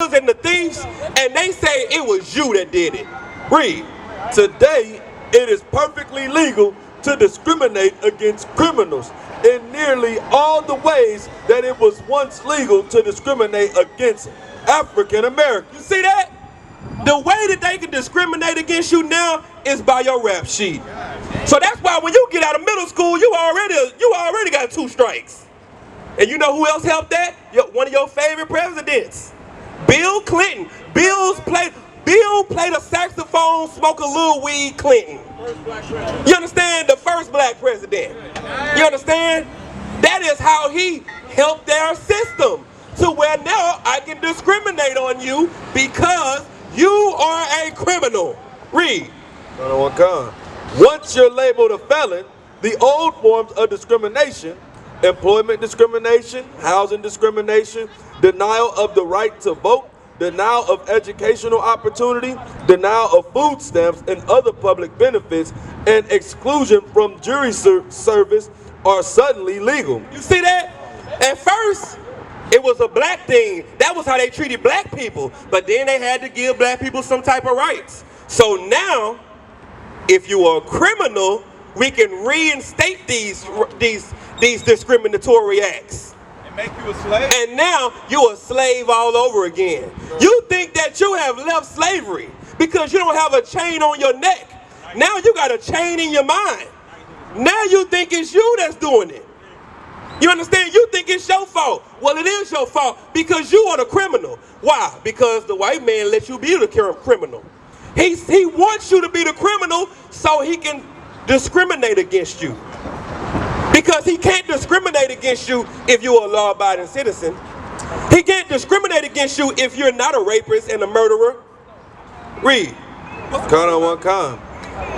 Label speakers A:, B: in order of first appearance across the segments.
A: and the thieves, and they say it was you that did it. Read.
B: Today, it is perfectly legal to discriminate against criminals in nearly all the ways that it was once legal to discriminate against African Americans.
A: You see that? The way that they can discriminate against you now is by your rap sheet. So that's why when you get out of middle school, you already got 2 strikes. And you know who else helped that? One of your favorite presidents, Bill Clinton. Bill played a saxophone, smoke a little weed, Clinton. You understand? The first black president. You understand? That is how he helped their system to where now I can discriminate on you because you are a criminal. Read.
B: Once you're labeled a felon, the old forms of discrimination, employment discrimination, housing discrimination, denial of the right to vote, denial of educational opportunity, denial of food stamps and other public benefits, and exclusion from jury service are suddenly legal.
A: You see that? At first, it was a black thing. That was how they treated black people. But then they had to give black people some type of rights. So now, if you are a criminal, we can reinstate these discriminatory acts.
C: Make you a slave?
A: And now you're a slave all over again. You think that you have left slavery because you don't have a chain on your neck. Now you got a chain in your mind. Now you think it's you that's doing it. You understand? You think it's your fault. Well, it is your fault because you are the criminal. Why? Because the white man lets you be the criminal. He wants you to be the criminal so he can discriminate against you. Because he can't discriminate against you if you're a law-abiding citizen. He can't discriminate against you if you're not a rapist and a murderer. Read.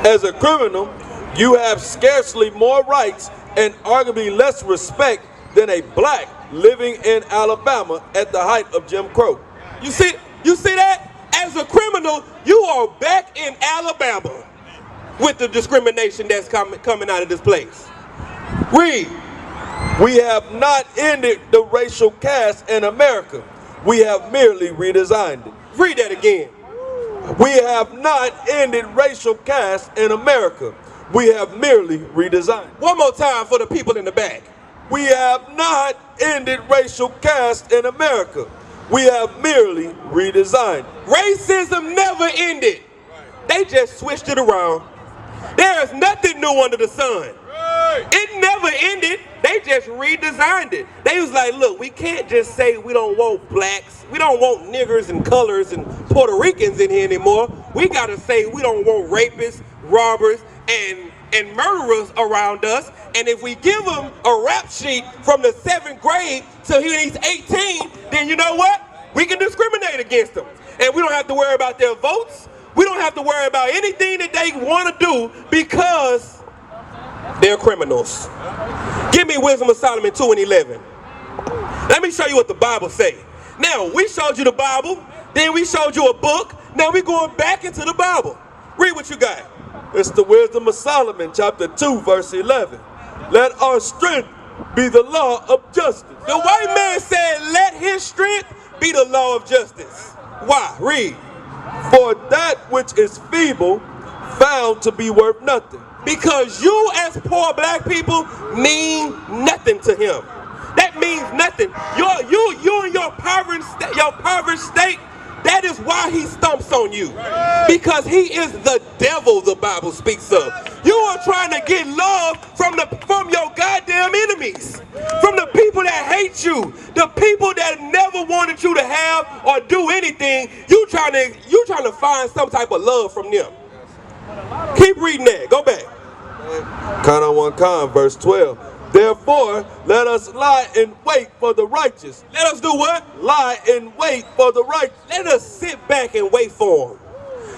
B: As a criminal, you have scarcely more rights and arguably less respect than a black living in Alabama at the height of Jim Crow.
A: You see that? As a criminal, you are back in Alabama with the discrimination that's coming out of this place.
B: Read. We have not ended the racial caste in America. We have merely redesigned it.
A: Read that again.
B: We have not ended racial caste in America. We have merely redesigned it.
A: One more time for the people in the back.
B: We have not ended racial caste in America. We have merely redesigned it.
A: Racism never ended. They just switched it around. There is nothing new under the sun. It never ended. They just redesigned it. They was like, look, we can't just say we don't want blacks. We don't want niggers and colors and Puerto Ricans in here anymore. We got to say we don't want rapists, robbers, and murderers around us. And if we give them a rap sheet from the 7th grade till he's 18, then you know what? We can discriminate against them. And we don't have to worry about their votes. We don't have to worry about anything that they want to do because they're criminals. Give me Wisdom of Solomon 2:11. Let me show you what the Bible say. Now, we showed you the Bible, then we showed you a book, now we're going back into the Bible. Read what you got.
B: It's the Wisdom of Solomon, chapter 2, verse 11. Let our strength be the law of justice.
A: The white man said, let his strength be the law of justice. Why? Read.
B: For that which is feeble, found to be worth nothing.
A: Because you as poor black people mean nothing to him. That means nothing. You in your impoverished state, that is why he stumps on you. Because he is the devil the Bible speaks of. You are trying to get love from your goddamn enemies. From the people that hate you. The people that never wanted you to have or do anything. You trying to find some type of love from them. Keep reading that. Go back.
B: Verse 12. Therefore, let us lie in wait for the righteous.
A: Let us do what?
B: Lie in wait for the righteous.
A: Let us sit back and wait for them.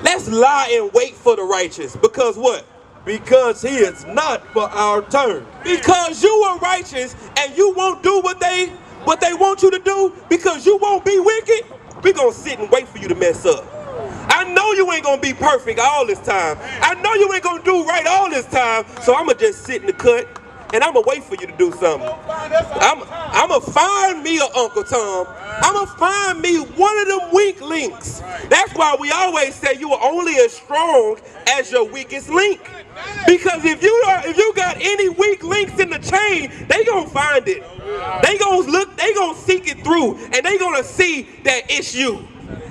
A: Let's lie and wait for the righteous. Because what?
B: Because he is not for our turn.
A: Because you are righteous and you won't do what they want you to do because you won't be wicked, we're going to sit and wait for you to mess up. I know you ain't going to be perfect all this time. I know you ain't going to do right all this time, so I'm going to just sit in the cut and I'm going to wait for you to do something. I'm going to find me an Uncle Tom. I'm going to find me one of them weak links. That's why we always say you are only as strong as your weakest link. Because if you got any weak links in the chain, they going to find it. They going to look, they going to seek it through, and they going to see that it's you.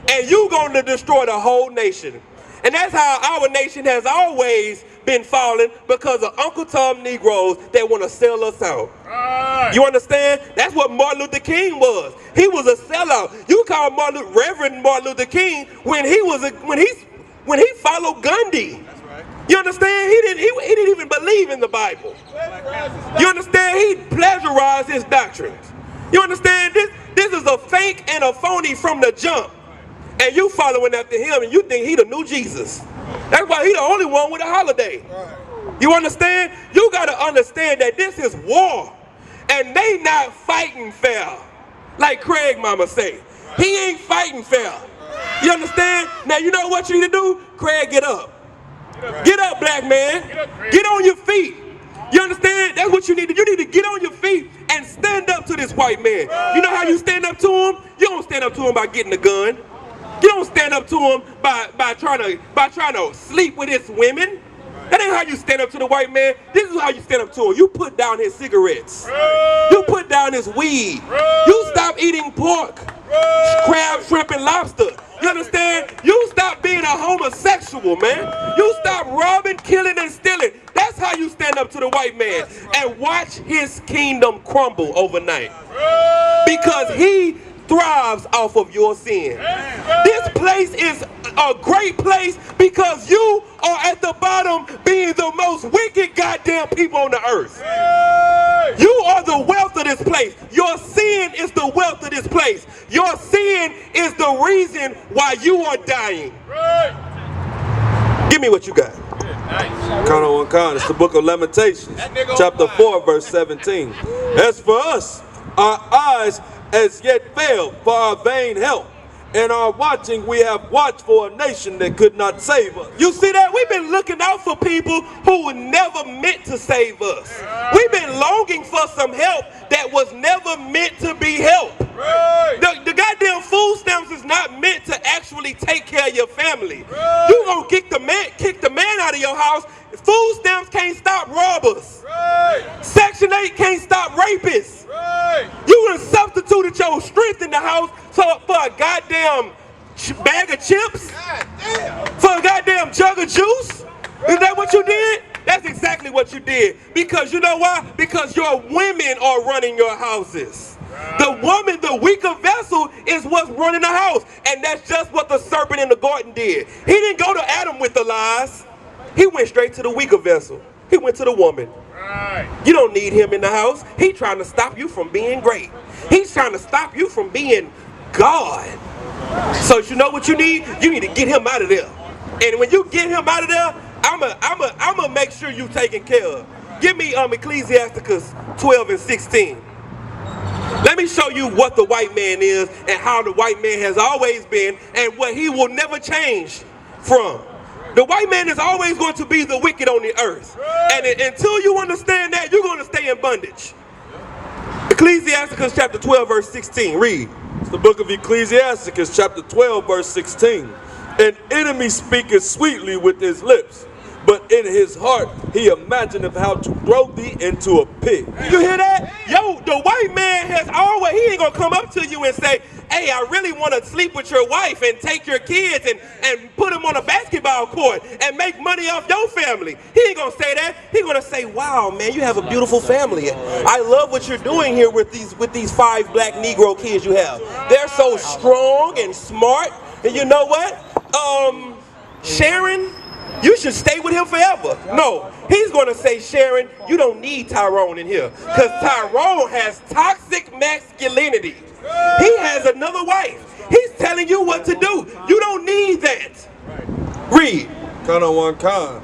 A: And you going to destroy the whole nation. And that's how our nation has always been falling, because of Uncle Tom Negroes that want to sell us out. You understand? That's what Martin Luther King was. He was a sellout. You call Reverend Martin Luther King when he followed Gandhi. You understand? He didn't even believe in the Bible. You understand? He plagiarized his doctrines. You understand? This is a fake and a phony from the jump. And you following after him, and you think he the new Jesus. That's why he the only one with a holiday. You understand? You got to understand that this is war. And they not fighting fair. Like Craig mama say. He ain't fighting fair. You understand? Now you know what you need to do? Craig, get up. Get up, black man. Get on your feet. You understand? That's what you need to do. You need to get on your feet and stand up to this white man. You know how you stand up to him? You don't stand up to him by getting a gun. You don't stand up to him by trying to sleep with his women. That ain't how you stand up to the white man. This is how you stand up to him. You put down his cigarettes. You put down his weed. You stop eating pork, crab, shrimp, and lobster. You understand? You stop being a homosexual, man. You stop robbing, killing, and stealing. That's how you stand up to the white man and watch his kingdom crumble overnight. Because he thrives off of your sin. This place is a great place because you are at the bottom being the most wicked goddamn people on the earth. You are the wealth of this place. Your sin is the wealth of this place. Your sin is the reason why you are dying. Give me what you got.
B: Count on one count. It's the book of Lamentations, chapter 4, verse 17. As for us, our eyes as yet failed for our vain help. In our watching, we have watched for a nation that could not save us.
A: You see that? We've been looking out for people who were never meant to save us. We've been longing for some help that was never meant to be help. The goddamn food stamps is not meant to actually take care of your family. You gonna kick the man out of your house. Food stamps can't stop robbers. Section 8 can't stop rapists. You done substituted your strength in the house for a goddamn bag of chips? For a goddamn jug of juice? Is that what you did? That's exactly what you did. Because you know why? Because your women are running your houses. The woman, the weaker vessel, is what's running the house. And that's just what the serpent in the garden did. He didn't go to Adam with the lies. He went straight to the weaker vessel. He went to the woman. You don't need him in the house. He's trying to stop you from being great. He's trying to stop you from being God. So you know what you need? You need to get him out of there. And when you get him out of there, I'm gonna make sure you taken care of. Give me Ecclesiasticus 12 and 16. Let me show you what the white man is and how the white man has always been and what he will never change from. The white man is always going to be the wicked on the earth. And until you understand that, you're going to stay in bondage. Ecclesiasticus chapter 12, verse 16. Read.
B: It's the book of Ecclesiasticus, chapter 12, verse 16. An enemy speaketh sweetly with his lips, but in his heart he imagineth how to throw thee into a pit.
A: You hear that? Yo, the white man has always, he ain't going to come up to you and say, hey, I really want to sleep with your wife and take your kids and put them on a basketball court and make money off your family. He ain't going to say that. He's going to say, wow, man, you have a beautiful family. I love what you're doing here with these 5 black Negro kids you have. They're so strong and smart. And you know what? Sharon, you should stay with him forever. No, he's going to say, Sharon, you don't need Tyrone in here. Because Tyrone has toxic masculinity. He has another wife. He's telling you what to do. You don't need that. Read.
B: Count on one count.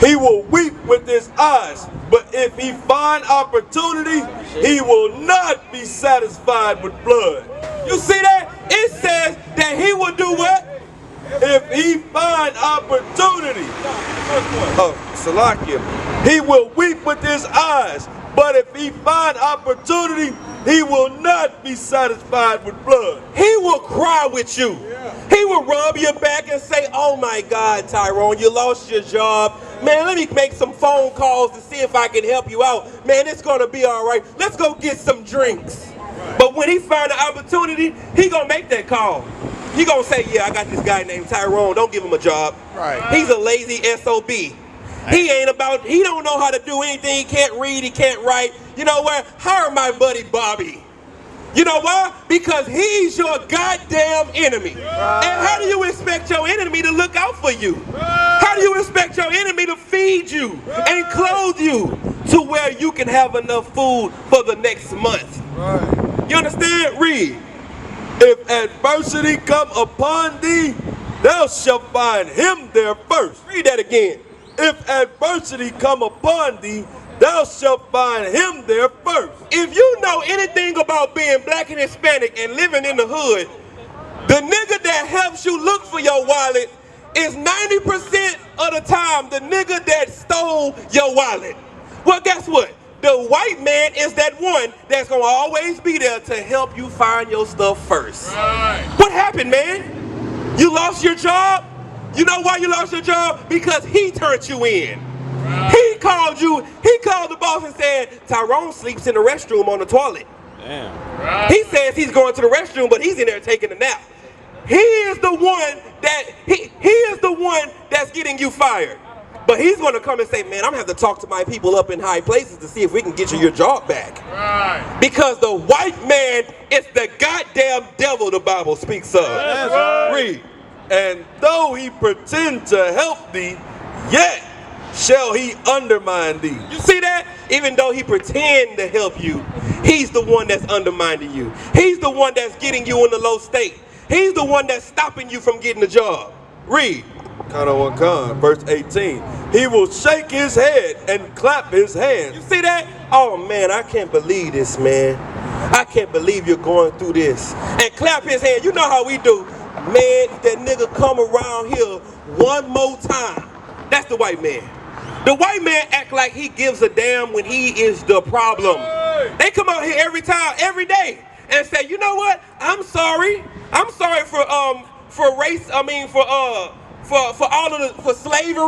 B: He will weep with his eyes, but if he find opportunity, he will not be satisfied with blood.
A: You see that? It says that he will do what?
B: If he find opportunity. Salakia. He will weep with his eyes, But if he find opportunity, he will not be satisfied with blood.
A: He will cry with you. He will rub your back and say, oh my God, Tyrone, you lost your job. Man, let me make some phone calls to see if I can help you out. Man, it's going to be all right. Let's go get some drinks. But when he find an opportunity, he going to make that call. He going to say, yeah, I got this guy named Tyrone. Don't give him a job.
C: Right.
A: He's a lazy SOB. He don't know how to do anything. He can't read, he can't write. You know what? Hire my buddy Bobby. You know why? Because he's your goddamn enemy. Right. And how do you expect your enemy to look out for you? Right. How do you expect your enemy to feed you and clothe you to where you can have enough food for the next month? Right. You understand? Read.
B: If adversity come upon thee, thou shalt find him there first.
A: Read that again.
B: If adversity come upon thee, thou shalt find him there first.
A: If you know anything about being black and Hispanic and living in the hood, the nigga that helps you look for your wallet is 90% of the time the nigga that stole your wallet. Well, guess what? The white man is that one that's gonna always be there to help you find your stuff first. Right. What happened, man? You lost your job? You know why you lost your job? Because he turned you in. Right. He called the boss and said, Tyrone sleeps in the restroom on the toilet. Damn. Right. He says he's going to the restroom, but he's in there taking a nap. He is the one that's getting you fired. But he's going to come and say, man, I'm going to have to talk to my people up in high places to see if we can get you your job back. Right. Because the white man is the goddamn devil the Bible speaks of.
B: That's right. Read. And though he pretend to help thee, yet shall he undermine thee.
A: You see that? Even though he pretend to help you, he's the one that's undermining you. He's the one that's getting you in the low state. He's the one that's stopping you from getting a job. Read.
B: Verse 18. He will shake his head and clap his hands.
A: You see that? Oh man, I can't believe this, man. I can't believe you're going through this. And clap his hand. You know how we do. Man, if that nigga come around here one more time. That's the white man. The white man act like he gives a damn when he is the problem. They come out here every time, every day, and say, you know what? I'm sorry. I'm sorry for slavery.